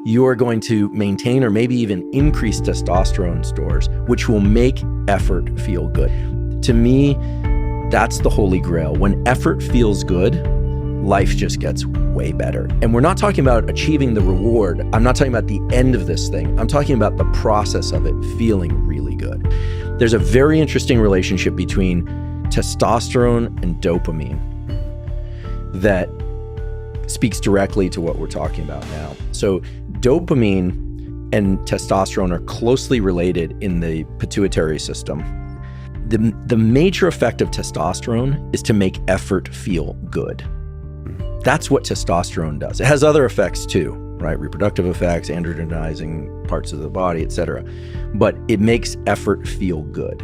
you are going to maintain or maybe even increase testosterone stores, which will make effort feel good. To me, that's the holy grail. When effort feels good, life just gets way better. And we're not talking about achieving the reward. I'm not talking about the end of this thing. I'm talking about the process of it feeling really good. There's a very interesting relationship between testosterone and dopamine that speaks directly to what we're talking about now. So dopamine and testosterone are closely related in the pituitary system. The major effect of testosterone is to make effort feel good. That's what testosterone does. It has other effects too, right? Reproductive effects, androgenizing parts of the body, etc. But it makes effort feel good.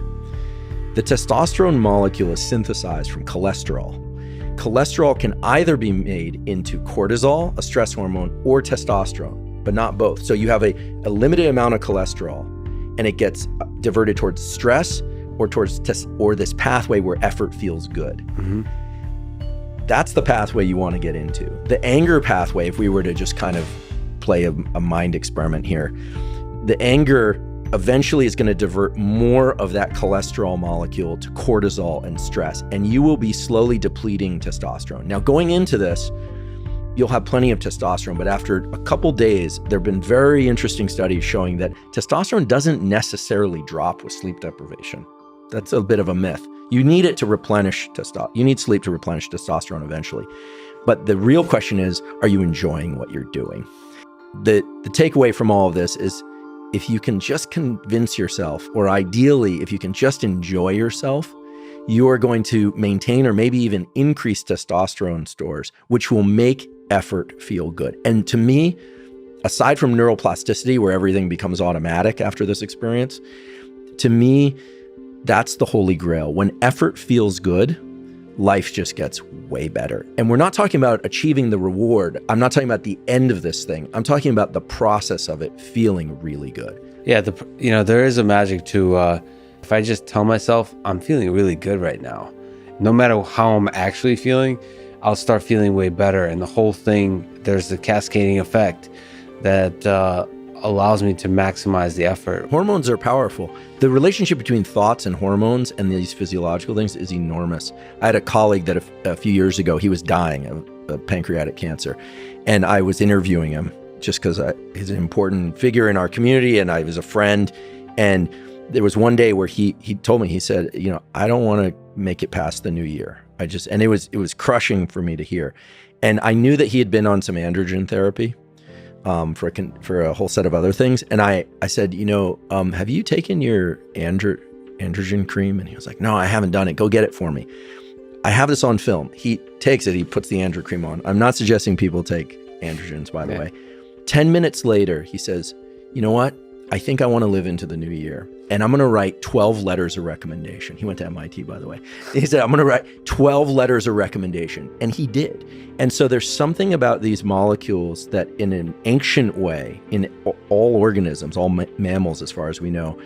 The testosterone molecule is synthesized from cholesterol. Cholesterol can either be made into cortisol, a stress hormone, or testosterone, but not both. So you have a limited amount of cholesterol, and it gets diverted towards stress or towards this pathway where effort feels good. Mm-hmm. That's the pathway you want to get into. The anger pathway, if we were to just kind of play a mind experiment here, the anger eventually is going to divert more of that cholesterol molecule to cortisol and stress, and you will be slowly depleting testosterone. Now, going into this, you'll have plenty of testosterone, but after a couple days, there have been very interesting studies showing that testosterone doesn't necessarily drop with sleep deprivation. That's a bit of a myth. You need it to replenish testosterone. You need sleep to replenish testosterone eventually. But the real question is, are you enjoying what you're doing? The takeaway from all of this is, if you can just convince yourself, or ideally, if you can just enjoy yourself, you are going to maintain or maybe even increase testosterone stores, which will make effort feel good. And to me, aside from neuroplasticity, where everything becomes automatic after this experience, to me, that's the holy grail. When effort feels good, life just gets way better. And we're not talking about achieving the reward. I'm not talking about the end of this thing. I'm talking about the process of it feeling really good. Yeah, there is a magic to, if I just tell myself I'm feeling really good right now, no matter how I'm actually feeling, I'll start feeling way better. And the whole thing, there's the cascading effect that allows me to maximize the effort. Hormones are powerful. The relationship between thoughts and hormones and these physiological things is enormous. I had a colleague that a few years ago, he was dying of pancreatic cancer. And I was interviewing him just because he's an important figure in our community and I was a friend. And there was one day where he told me, he said, I don't want to make it past the new year. And it was crushing for me to hear. And I knew that he had been on some androgen therapy for a whole set of other things. And I said, have you taken your androgen cream? And he was like, no, I haven't done it. Go get it for me. I have this on film. He takes it. He puts the androgen cream on. I'm not suggesting people take androgens, by the way. 10 minutes later, he says, you know what? I think I want to live into the new year. And I'm going to write 12 letters of recommendation. He went to MIT, by the way. He said, I'm going to write 12 letters of recommendation. And he did. And so there's something about these molecules that in an ancient way, in all organisms, all mammals, as far as we know,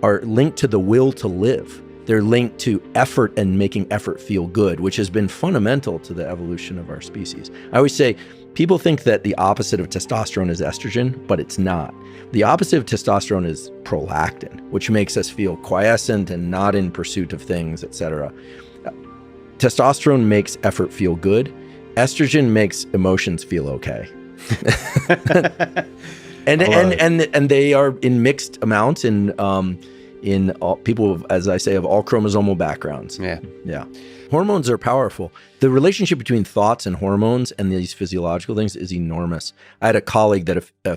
are linked to the will to live. They're linked to effort and making effort feel good, which has been fundamental to the evolution of our species. I always say, people think that the opposite of testosterone is estrogen, but it's not. The opposite of testosterone is prolactin, which makes us feel quiescent and not in pursuit of things, etc. Testosterone makes effort feel good. Estrogen makes emotions feel okay. and they are in mixed amounts in all people, as I say, of all chromosomal backgrounds. Yeah. Hormones are powerful. The relationship between thoughts and hormones and these physiological things is enormous. I had a colleague that